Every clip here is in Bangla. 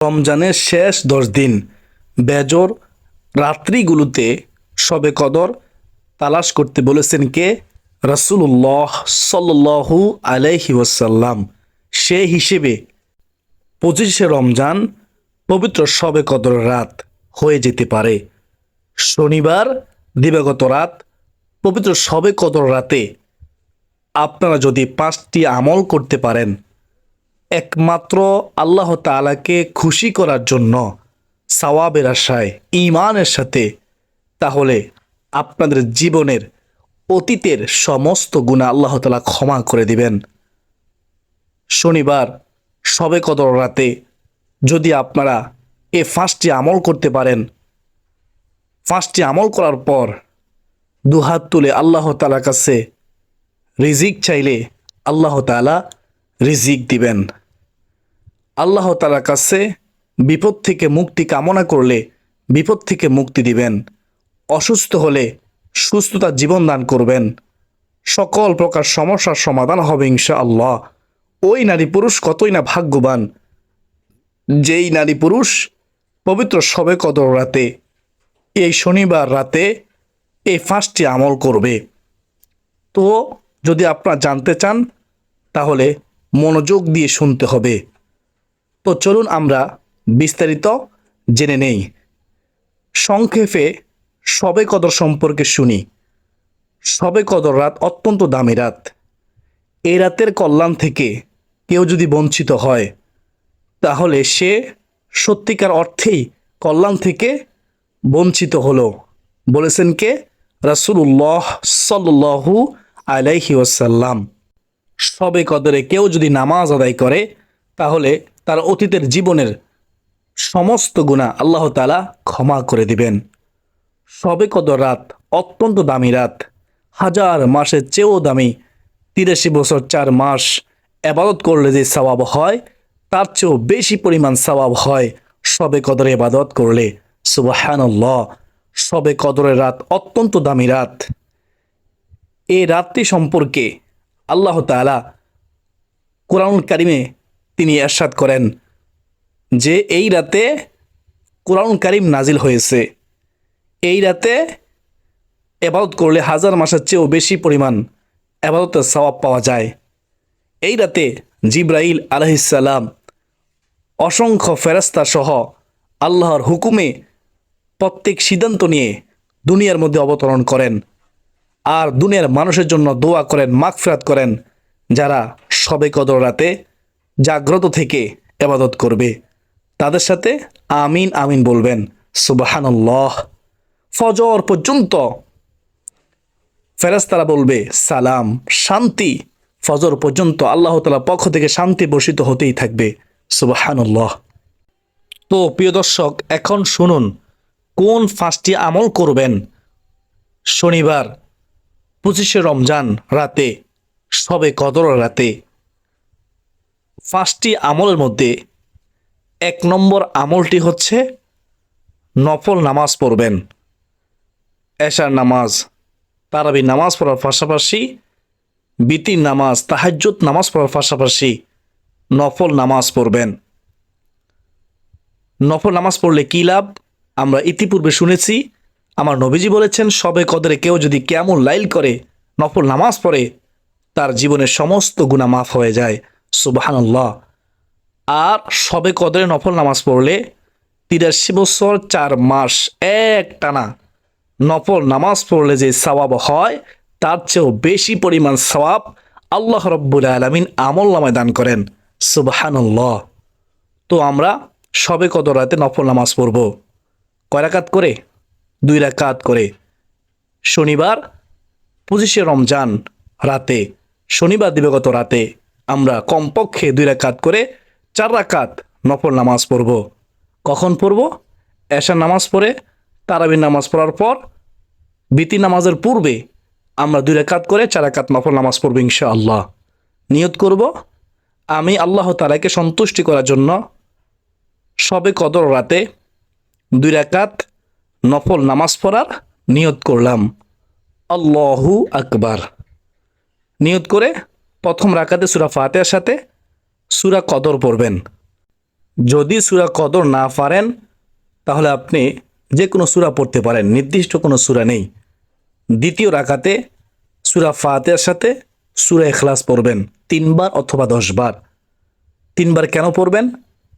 রমজানের শেষ 10 দিন বেজর রাত্রিগুলোতে শবে কদর তালাশ করতে বলেছেন কে? রাসূলুল্লাহ সাল্লাল্লাহু আলাইহি ওয়াসাল্লাম। সে হিসেবে 25শে রমজান পবিত্র শবে কদর রাত হয়ে যেতে পারে। শনিবার দিবাগত রাত পবিত্র শবে কদর রাতে আপনারা যদি 5টি আমল করতে পারেন একমাত্র আল্লাহ তাআলাকে খুশি করার জন্য, সওয়াবের আশায়, ঈমানের সাথে, তাহলে আপনাদের জীবনের অতীতের সমস্ত গুনাহ আল্লাহ তাআলা ক্ষমা করে দিবেন। শনিবার শবে কদর রাতে যদি আপনারা এই 5টি আমল করতে পারেন, 5টি আমল করার পর দুহাত তুলে আল্লাহ তাআলার কাছে রিজিক চাইলে আল্লাহ তাআলা রিজিক দিবেন। আল্লাহ তাআলার কাছে বিপদ থেকে মুক্তি কামনা করলে বিপদ থেকে মুক্তি দিবেন। অসুস্থ হলে সুস্থতার জীবন দান করবেন। সকল প্রকার সমস্যার সমাধান হবে ইনশাআল্লাহ। ওই নারী পুরুষ কতই না ভাগ্যবান, যেই নারী পুরুষ পবিত্র শবে কদর রাতে, এই শনিবার রাতে এই 5টি আমল করবে। তো যদি আপনারা জানতে চান তাহলে মনোযোগ দিয়ে শুনতে হবে। তো চলুন আমরা বিস্তারিত জেনে নেই। সংক্ষেপে শবে কদর সম্পর্কে শুনি। শবে কদর রাত অত্যন্ত দামি রাত। এই রাতের কল্যাণ থেকে কেউ যদি বঞ্চিত হয় তাহলে সে সত্যিকার অর্থেই কল্যাণ থেকে বঞ্চিত হলো। বলেছেন কে? রাসূলুল্লাহ সাল্লাল্লাহু আলাইহি ওয়াসাল্লাম। শবে কদরে কেউ যদি নামাজ আদায় করে তাহলে তার অতীতের জীবনের সমস্ত গুনাহ আল্লাহ তাআলা ক্ষমা করে দিবেন। শবে কদর রাত অত্যন্ত দামি রাত, হাজার মাসের চেয়েও দামি। 83 বছর 4 মাস ইবাদত করলে যে সওয়াব হয় তার চেয়েও বেশি পরিমাণ সওয়াব হয় শবে কদরে ইবাদত করলে। সুবহানাল্লাহ। শবে কদরের রাত অত্যন্ত দামি রাত। এই রাতটি সম্পর্কে আল্লাহ তাআলা কোরআনুল কারিমে তিনি ইরশাদ করেন যে এই রাতে কোরআনুল কারিম নাজিল হয়েছে। এই রাতে ইবাদত করলে হাজার মাসের চেয়েও বেশি পরিমাণ ইবাদতের সওয়াব পাওয়া যায়। এই রাতে জিবরাইল আলাইহিস সালাম অসংখ্য ফেরেশতা সহ আল্লাহর হুকুমে প্রত্যেক সিদ্ধান্ত নিয়ে দুনিয়ার মধ্যে অবতরণ করেন আর দুনিয়ার মানুষের জন্য দোয়া করেন, মাগফিরাত করেন যারা শবে কদর রাতে জাগ্রত থেকে ইবাদত করবে। তাদের সাথে আমিন আমিন বলবেন। সুবহানাল্লাহ। ফজর পর্যন্ত ফেরেশতারা বলবে সালাম, শান্তি। ফজর পর্যন্ত আল্লাহ তাআলার পক্ষ থেকে শান্তি বর্ষিত হতেই থাকবে। সুবহানাল্লাহ। তো প্রিয় দর্শক, এখন শুনুন কোন 5টি আমল করবেন শনিবার 25শে রমজান রাতে, শবে কদর রাতে। 5টি আমলের মধ্যে 1 নম্বর আমলটি হচ্ছে নফল নামাজ পড়বেন। এশার নামাজ, তারাবি নামাজ পড়ার পাশাপাশি বিতির নামাজ, তাহাজ্জুদ নামাজ পড়ার পাশাপাশি নফল নামাজ পড়বেন। নফল নামাজ পড়লে কী লাভ আমরা ইতিপূর্বে শুনেছি। আমার নবীজি বলেছেন শবে কদরে কেউ যদি কিয়ামুল লাইল করে, নফল নামাজ পড়ে, তার জীবনের সমস্ত গুনাহ মাফ হয়ে যায়। সুবহানাল্লাহ। আর শবে কদরে নফল নামাজ পড়লে 83 বছর 4 মাস একটানা নফল নামাজ পড়লে যে সওয়াব হয় তার চেয়েও বেশি পরিমাণ সওয়াব আল্লাহ রাব্বুল আলামিন আমলনামায় দান করেন। সুবহানাল্লাহ। তো আমরা শবে কদর রাতে নফল নামাজ পড়ব। কয় রাকাত করে? 2 রাকাত করে। শনিবার 25শে রমজান রাতে, শনিবার দিবাগত রাতে আমরা কমপক্ষে 2 রাকাত করে 4 রাকাত নফল নামাজ পড়ব। কখন পড়ব? এশার নামাজ পড়ে, তারাবির নামাজ পড়ার পর, বিতির নামাজের পূর্বে আমরা 2 রাকাত করে 4 রাকাত নফল নামাজ পড়ব ইনশাআল্লাহ। নিয়ত করব আমি আল্লাহ তাআলাকে সন্তুষ্টি করার জন্য শবে কদর রাতে 2 রাকাত নফল নামাজ পড়ার নিয়ত করলাম। আল্লাহু আকবার। নিয়ত করে প্রথম রাকাতে সূরা ফাতিহার সাথে সূরা কদর পড়বেন। যদি সূরা কদর না পারেন তাহলে আপনি যে কোনো সূরা পড়তে পারেন, নির্দিষ্ট কোনো সূরা নেই। দ্বিতীয় রাকাতে সূরা ফাতিহার সাথে সূরা ইখলাস পড়বেন 3 বার অথবা 10 বার। 3 বার কেন পড়বেন?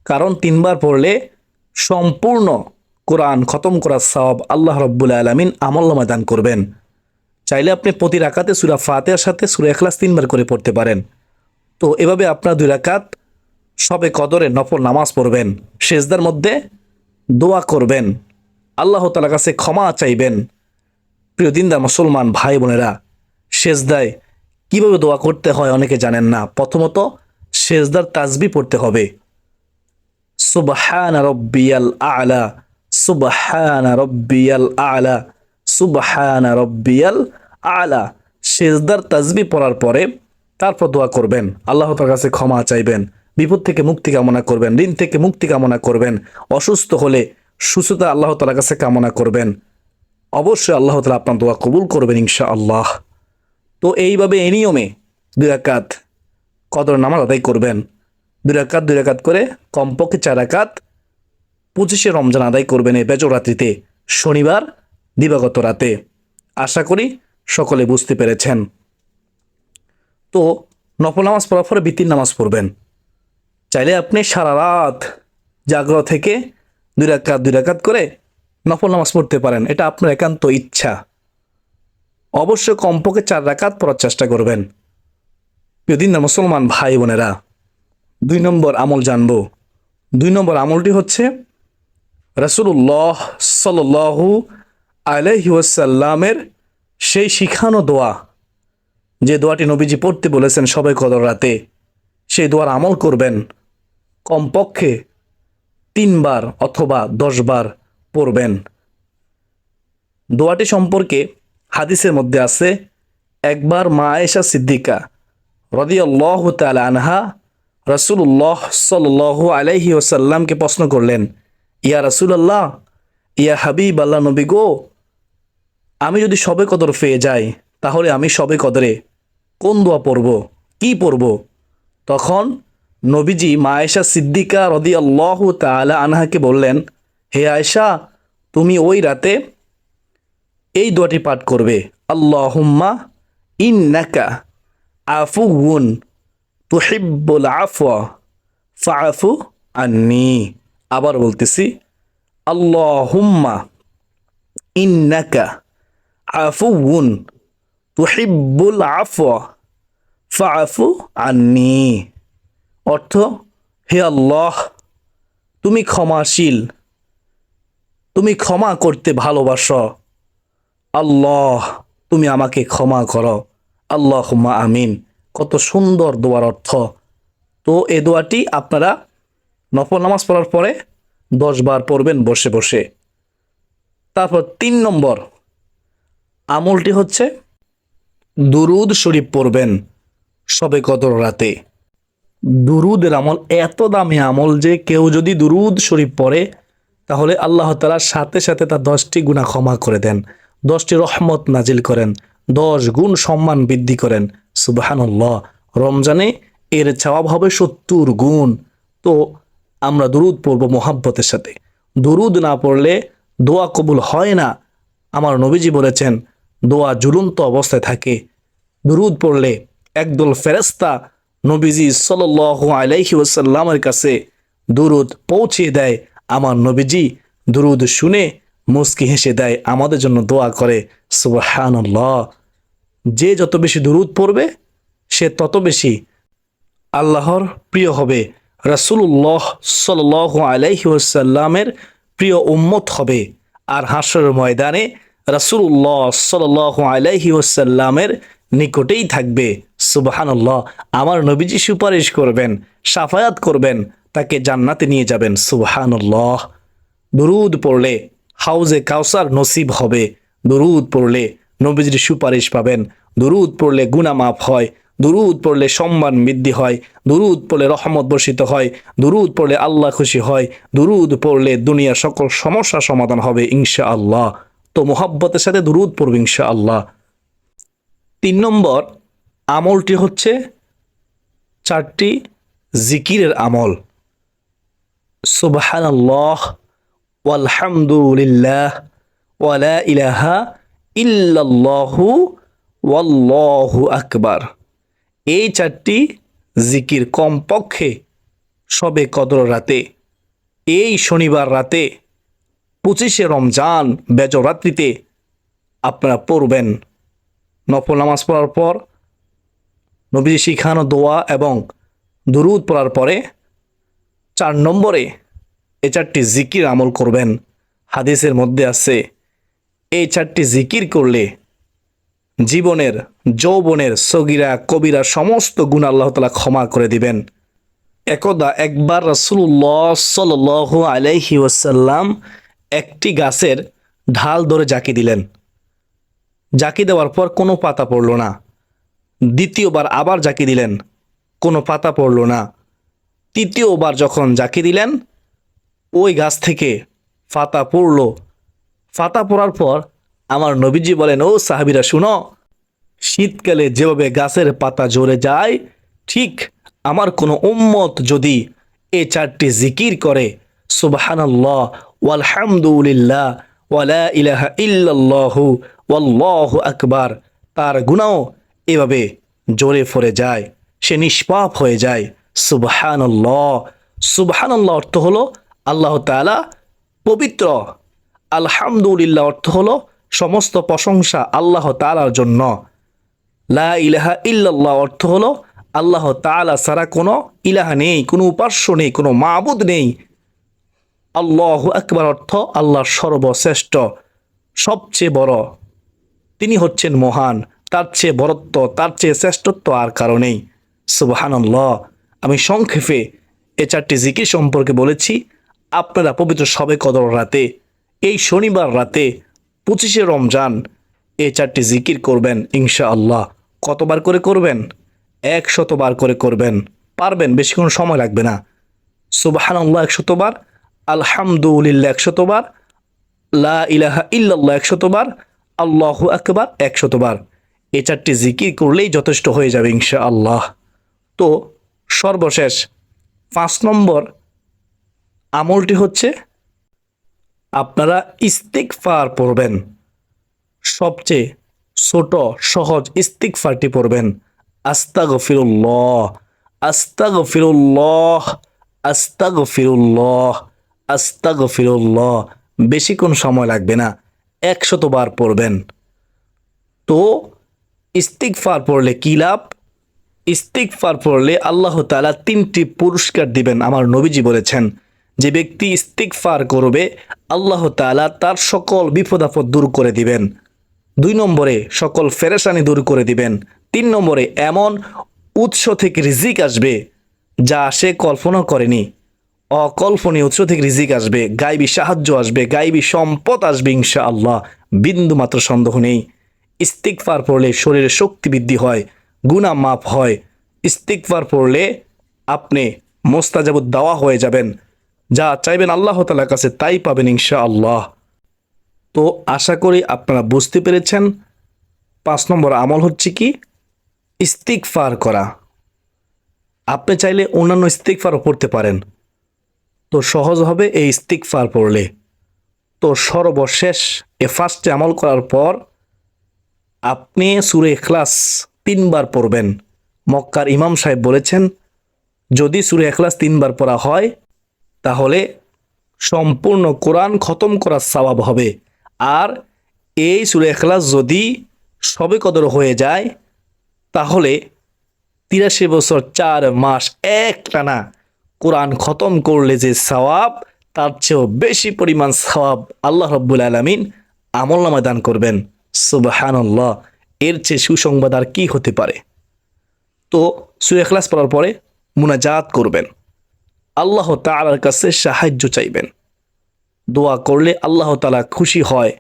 কারণ 3 বার পড়লে সম্পূর্ণ কোরআন খতম করার সওয়াব আল্লাহ রাব্বুল আলামিন আমলনামায় দান করবেন। চাইলে আপনি প্রতি রাকাতে সূরা ফাতিহার সাথে সূরা ইখলাস 3 বার করে পড়তে পারেন। তো এভাবে আপনার 2 রাকাত সবে কদরে নফল নামাজ পড়বেন, সেজদার মধ্যে দোয়া করবেন, আল্লাহ তাআলার কাছে ক্ষমা চাইবেন। প্রিয় দিনদার মুসলমান ভাই বোনেরা, সেজদায় কিভাবে দোয়া করতে হয় অনেকে জানেন না। প্রথমত সেজদার তাসবিহ পড়তে হবে, সুবহান রব্বিয়াল আ'লা, সুবহান রব্বিয়াল আ'লা, সুবহান রব্বিয়াল আ'লা। সেজদার তাসবিহ পড়ার পরে তারপর দোয়া করবেন, আল্লাহ তাআলার কাছে ক্ষমা চাইবেন, বিপদ থেকে মুক্তি কামনা করবেন, ঋণ থেকে মুক্তি কামনা করবেন, অসুস্থ হলে সুস্থতা আল্লাহ তাআলার কাছে কামনা করবেন। অবশ্যই আল্লাহ তাআলা আপনার দোয়া কবুল করবেন ইনশাআল্লাহ। তো এইভাবে এই নিয়মে 2 রাকাত কদর নামাজ আদায় করবেন। 2 রাকাত 2 রাকাত করে কমপক্ষে 4 রাকাত 25শে রমজান আদায় করবেন এই বেজর রাত্রিতে, শনিবার দিবাগত রাতে। আশা করি সকলে বুঝতে পেরেছেন। তো নফল নামাজ পড়ার পরে বিতির নামাজ পড়বেন। চাইলে আপনি সারা রাত জাগ্রত থেকে 2 রাকাত 2 রাকাত করে নফল নামাজ পড়তে পারেন, এটা আপনার একান্ত ইচ্ছা। অবশ্যই কমপক্ষে 4 রাকাত পড়ার চেষ্টা করবেন। প্রিয় দিনদার মুসলমান ভাই বোনেরা, 2 নম্বর আমল জানবো। 2 নম্বর আমলটি হচ্ছে রাসূলুল্লাহ সাল্লাল্লাহু আলাইহি ওয়াসাল্লামের সেই শিখানো দোয়া, যে দোয়াটি নবীজি পড়তে বলেছেন সবে কদর রাতে। সেই দোয়ার আমল করবেন, কমপক্ষে 3 বার অথবা 10 বার পড়বেন। দোয়াটি সম্পর্কে হাদিসের মধ্যে আছে, একবার মা আয়েশা সিদ্দিকা রাদিয়াল্লাহু তাআলা আনহা রাসূলুল্লাহ সাল্লাল্লাহু আলাইহি ওয়াসাল্লামকে প্রশ্ন করলেন, ইয়া রাসূলুল্লাহ, ইয়া হাবিব আল্লাহ নবী গো, আমি যদি সবে কদর পেয়ে যাই তাহলে আমি সবে কদরে কোন দোয়া পড়ব, কি পড়ব? তখন নবীজি মা আয়েশা সিদ্দিকা রাদিয়াল্লাহু তাআলা আনহাকে বললেন, হে আয়েশা, তুমি ওই রাতে এই দোয়াটি পাঠ করবে, আল্লাহুম্মা ইন্নাকা আফুউন তুহিব্বুল আফওয়া ফাআফু আন্নি। আবার বলতেছি, আল্লাহুম্মা ইন্নাকা আফুউন তুহিব্বুল আফওয়া ফাআফু আন্নি। অর্থ, হে আল্লাহ, তুমি ক্ষমাশীল, তুমি ক্ষমা করতে ভালোবাসো, আল্লাহ তুমি আমাকে ক্ষমা করো, আল্লাহুম্মা আমিন। কত সুন্দর দোয়ার অর্থ। তো এই দোয়াটি আপনারা নফল নামাজ পড়ার পরে 10 বার পড়বেন বসে বসে। তারপর 3 নম্বর আমলটি হচ্ছে দুরুদ শরীফ পড়বেন সবে কদর রাতে। দুরুদের আমল এত দামি আমল যে কেউ যদি দুরুদ শরীফ পড়ে তাহলে আল্লাহ তাআলা সাথে সাথে তার 10টি গুনাহ ক্ষমা করে দেন, 10টি রহমত নাজিল করেন, 10 গুণ সম্মান বৃদ্ধি করেন। সুবহানাল্লাহ। রমজানে এর সওয়াব হবে 70 গুণ। তো আমরা দুরুদ পড়ব মোহাব্বতের সাথে। দুরুদ না পড়লে দোয়া কবুল হয় না। আমার নবীজি বলেছেন, দোয়া ঝুলন্ত অবস্থায় থাকে। দুরুদ পড়লে একদল ফেরেশতা নবীজি সাল্লাল্লাহু আলাইহি ওয়াসাল্লামের কাছে দুরুদ পৌঁছে দেয়। আমার নবীজি দুরুদ শুনে মুস্কি হেসে দেয়, আমাদের জন্য দোয়া করে। সুবহানাল্লাহ। যে যত বেশি দুরুদ পড়বে সে তত বেশি আল্লাহর প্রিয় হবে, রাসূলুল্লাহ সাল্লাল্লাহু আলাইহি ওয়াসাল্লামের প্রিয় উম্মত হবে। আর হাশরের ময়দানে রাসূলুল্লাহ সাল্লাল্লাহু আলাইহি ওয়াসাল্লামের নিকটেই থাকবে। সুবহানাল্লাহ। আমার নবীজি সুপারিশ করবেন, শাফায়াত করবেন, তাকে জান্নাতে নিয়ে যাবেন। সুবহানাল্লাহ। দুরুদ পড়লে হাউজে কাউসার নসিব হবে। দুরুদ পড়লে নবীজির সুপারিশ পাবেন। দুরুদ পড়লে গুনাহ মাফ হয়। দুরুদ পড়লে সম্মান বৃদ্ধি হয়। দুরুদ পড়লে রহমত বর্ষিত হয়। দুরুদ পড়লে আল্লাহ খুশি হয়। দুরুদ পড়লে দুনিয়ার সকল সমস্যা সমাধান হবে ইনশাআল্লাহ। তো মোহাব্বতের সাথে দুরুদ পড়বে ইনশাআল্লাহ। 3 নম্বর আমলটি হচ্ছে 4টি জিকিরের আমল। সুবহানাল্লাহ ওয়ালহামদুলিল্লাহ ওয়ালা ইলাহা ইল্লাল্লাহু ওয়াল্লাহু আকবার। এই চারটি জিকির কমপক্ষে শবে কদর রাতে, এই শনিবার রাতে 25শে রমজান বেজর রাত্রিতে আপনারা পড়বেন। নফল নামাজ পড়ার পর নবীজি শিখানো দোয়া এবং দুরুদ পড়ার পরে 4 নম্বরে এই চারটি জিকির আমল করবেন। হাদিসের মধ্যে আছে এই চারটি জিকির করলে জীবনের যৌবনের সগীরা কবিরা সমস্ত গুণ আল্লাহ তাআলা ক্ষমা করে দিবেন। একবার রাসূলুল্লাহ সাল্লাল্লাহু আলাইহি ওয়াসাল্লাম একটি গাছের ঢাল ধরে জাকি দিলেন। জাকি দেওয়ার পর কোনো পাতা পড়ল না। দ্বিতীয়বার আবার জাকি দিলেন, কোনো পাতা পড়ল না। তৃতীয়বার যখন জাকি দিলেন, ওই গাছ থেকে পাতা পড়ল। পাতা পড়ার পর আমার নবীজি বলেন, ও সাহাবীরা শুনো, শীতকালে যেভাবে গাছের পাতা ঝরে যায়, ঠিক আমার কোনো উম্মত যদি এই চারটি জিকির করে, সুবহানাল্লাহ ওয়ালহামদুলিল্লাহ ওয়ালা ইলাহা ইল্লাল্লাহু ওয়াল্লাহু আকবার, তার গুনাহ এভাবে ঝরে পড়ে যায়, সে নিষ্পাপ হয়ে যায়। সুবহানাল্লাহ। সুবহানাল্লাহ অর্থ হলো আল্লাহ তাআলা পবিত্র, আলহামদুলিল্লাহ অর্থ হলো সমস্ত প্রশংসা আল্লাহ তাআলার জন্য, লা ইলাহা ইল্লাল্লাহ অর্থ হলো আল্লাহ তাআলা ছাড়া কোনো ইলাহা নেই, কোনো উপাস্য নেই, কোনো মাবুদ নেই। আল্লাহু আকবার অর্থ আল্লাহ সর্বশ্রেষ্ঠ, সবচেয়ে বড়, তিনি হচ্ছেন মহান, তার চেয়ে বড়ত্ব, তার চেয়ে শ্রেষ্ঠত্ব আর কারো নেই। সুবহানাল্লাহ। আমি সংক্ষেপে এই চারটি জিকির সম্পর্কে বলেছি। আপনারা পবিত্র শবে কদর রাতে, এই শনিবার রাতে 25শে রমজান এই চারটি জিকির করবেন ইনশাআল্লাহ। কতবার করে করবেন? 100 বার করে করবেন। পারবেন, বেশিক্ষণ সময় লাগবে না। সুবহানাল্লাহ 100 বার, আলহামদুলিল্লাহ 100 বার, লা ইলাহা ইল্লাল্লাহ 100 বার, আল্লাহু আকবার 100 বার। এই চারটি জিকির করলেই যথেষ্ট হয়ে যাবে ইনশাআল্লাহ। তো সর্বশেষ 5 নম্বর আমলটি হচ্ছে আপনারা ইস্তিগফার পড়বেন। সবচেয়ে ছোট সহজ ইস্তিগফারটি পড়বেন, আস্তাগফিরুল্লাহ আস্তাগফিরুল্লাহ আস্তাগফিরুল্লাহ আস্তাগফিরুল্লাহ। বেশিক্ষণ সময় লাগবে না, 100 বার পড়বেন। তো ইস্তিগফার পড়লে কী লাভ? ইস্তিগফার পড়লে আল্লাহ তাআলা 3টি পুরস্কার দিবেন। আমার নবীজি বলেছেন, যে ব্যক্তি ইস্তিগফার করবে আল্লাহ তাআলা তার সকল বিপদ আপদ দূর করে দিবেন। 2 নম্বরে সকল পেরেশানি দূর করে দিবেন। 3 নম্বরে এমন উৎস থেকে রিজিক আসবে যা সে কল্পনা করেনি। অকল্পনীয় উৎস থেকে রিজিক আসবে, গায়বী সাহায্য আসবে, গায়বী সম্পদ আসবে ইনশাআল্লাহ, বিন্দুমাত্র সন্দেহ নেই। ইস্তিগফার পড়লে শরীরে শক্তি বৃদ্ধি হয়, গুনাহ মাফ হয়। ইস্তিগফার পড়লে আপনি মুস্তাজাবুদ দাওয়া হয়ে যাবেন, যা চাইবেন আল্লাহ তাআলার কাছে তাই পাবেন ইনশাআল্লাহ। তো আশা করি আপনারা বুঝতে পেরেছেন 5 নম্বর আমল হচ্ছে কি? ইস্তিগফার করা। আপনি চাইলে অন্যান্য ইস্তিগফারও পড়তে পারেন, তো সহজ হবে এই ইস্তিগফার পড়লে। তো সর্বশেষ এ ফার্স্টে আমল করার পর আপনি সূরা ইখলাস 3 বার পড়বেন। মক্কার ইমাম সাহেব বলেছেন, যদি সূরা ইখলাস 3 বার পড়া হয় তাহলে সম্পূর্ণ কোরআন খতম করার সওয়াব হবে। আর এই সূরা ইখলাস যদি শবে কদর হয়ে যায় তাহলে 83 বছর 4 মাস একটানা কোরআন খতম করলে যে সওয়াব, তার চেয়েও বেশি পরিমাণ সওয়াব আল্লাহ রাব্বুল আলামিন আমলনামায় দান করবেন। সুবহানাল্লাহ। এর চেয়ে সুসংবাদ আর কি হতে পারে? তো সূরা ইখলাস পড়ার পরে মুনাজাত করবেন, আল্লাহ তাআলার কাছে সাহায্য চাইবেন। দোয়া করলে আল্লাহ তাআলা খুশি হয়,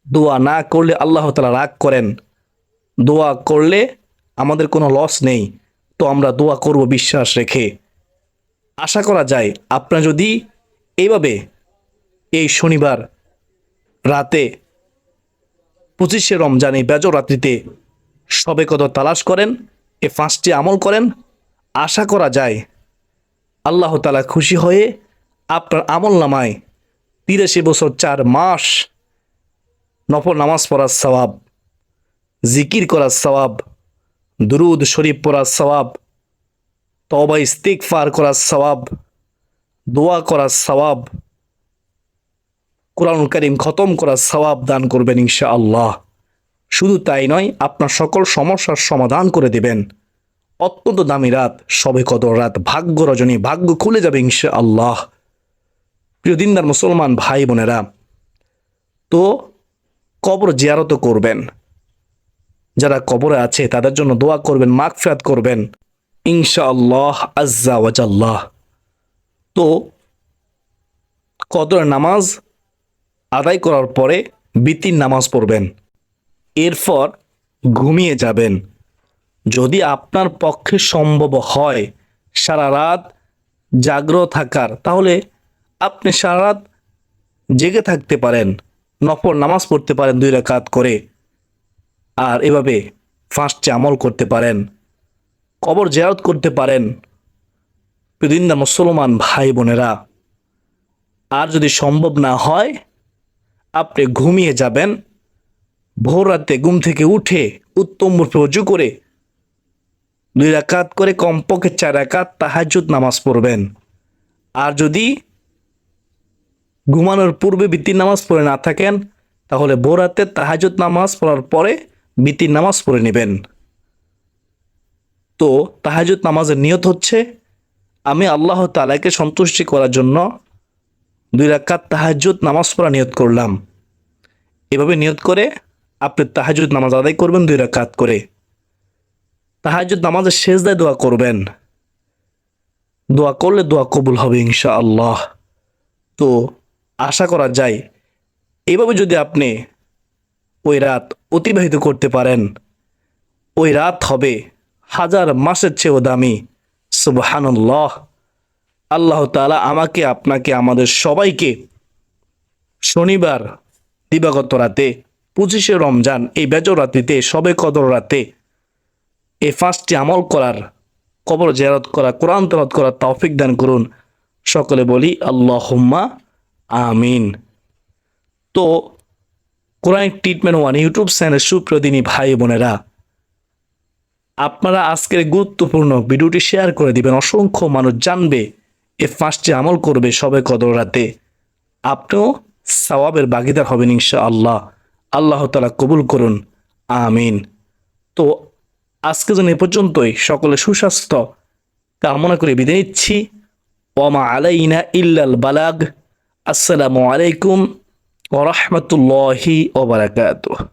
দোয়া না করলে আল্লাহ তাআলা রাগ করেন। দোয়া করলে আমাদের কোনো লস নেই, তো আমরা দোয়া করব বিশ্বাস রেখে। আশা করা যায় আপনারা যদি এইভাবে এই শনিবার রাতে 25শে রমজান এই বেজর রাত্রিতে শবে কদর তালাশ করেন, এ 5টি আমল করেন, আশা করা যায় আল্লাহ তাআলা খুশি হয়ে আপনার আমল নামায় 83 বছর 4 মাস নফল নামাজ পড়ার সওয়াব, জিকির করার সওয়াব, দুরুদ শরীফ পড়ার সওয়াব, তওবা ইস্তিগফার করার সওয়াব, দোয়া করার সওয়াব, কোরআনুল কারীম খতম করার সওয়াব দান করবেন ইনশাআল্লাহ। শুধু তাই নয়, আপনার সকল সমস্যার সমাধান করে দেবেন। অত্যন্ত দামি রাত শবে কদর রাত, ভাগ্য রজনী, ভাগ্য খুলে যাবে ইনশাআল্লাহ। প্রিয় দিনদার মুসলমান ভাই বোনেরা, তো কবর জিয়ারত করবেন, যারা কবরে আছে তাদের জন্য দোয়া করবেন, মাগফিরাত করবেন ইনশাআল্লাহ আজ্জা ওয়া জাল্লাহ। তো কদরের নামাজ আদায় করার পরে বিতির নামাজ পড়বেন, এরপর ঘুমিয়ে যাবেন। যদি আপনার পক্ষে সম্ভব হয় সারা রাত জাগ্রত থাকার, তাহলে আপনি সারা রাত জেগে থাকতে পারেন, নফল নামাজ পড়তে পারেন 2 রাকাত করে, আর এভাবে 5টি আমল করতে পারেন, কবর জিয়ারত করতে পারেন। প্রতিদিন মুসলমান ভাই বোনেরা, আর যদি সম্ভব না হয় আপনি ঘুমিয়ে যাবেন, ভোর রাতে ঘুম থেকে উঠে উত্তম রূপে ওযু করে 2 রাকাত করে কমপক্ষে 4 রাকাত তাহাজ্জুদ নামাজ পড়বেন। আর যদি ঘুমানোর পূর্বে বিতির নামাজ পড়ে না থাকেন, তাহলে ভোর রাতে তাহাজ্জুদ নামাজ পড়ার পরে বিতির নামাজ পড়ে নেবেন। তো তাহাজ্জুদ নামাজের নিয়ত হচ্ছে, আমি আল্লাহ তাআলাকে সন্তুষ্টি করার জন্য 2 রাকাত তাহাজ্জুদ নামাজ পড়া নিয়ত করলাম। এভাবে নিয়ত করে আপনি তাহাজ্জুদ নামাজ আদায় করবেন 2 রাকাত করে। তাহাজ্জুদ নামাজের সেজদায় দোয়া করবেন, দোয়া করলে দোয়া কবুল হবে ইনশাআল্লাহ। তো আশা করা যায় এভাবে যদি আপনি ওই রাত অতিবাহিত করতে পারেন, ওই রাত হবে 1000 মাসের চেয়েও দামি। সুবহানাল্লাহ। আল্লাহ তাআলা আমাকে, আপনাকে, আমাদের সবাইকে শনিবার দিবাগত রাতে 25শে রমজান এই বেজর রাত্রিতে শবে কদর রাতে এই 5টি আমল করার, কবর জিয়ারত করা, কোরআন তেলাওয়াত করার তৌফিক দান করুন। সকলে বলি আল্লাহুম্মা আমিন। তো কোরআনিক ট্রিটমেন্ট 1 ইউটিউব চ্যানেল সুপ্রিয় দিনী ভাই বোনেরা, আপনারা আজকের গুরুত্বপূর্ণ ভিডিওটি শেয়ার করে দিবেন, অসংখ্য মানুষ জানবে, এই 5টি আমল করবে শবে কদর রাতে, আপনিও সওয়াবের ভাগীদার হবেন ইনশাআল্লাহ। আল্লাহ তাআলা কবুল করুন, আমিন। তো আজকে যেন এ পর্যন্তই, সকলে সুস্বাস্থ্য কামনা করে বিদায় নিচ্ছি। ওমা আলাইনা ইল্লাল বালাগ। আসসালামু আলাইকুম ওয়া রাহমাতুল্লাহি ওয়া বারাকাতুহু।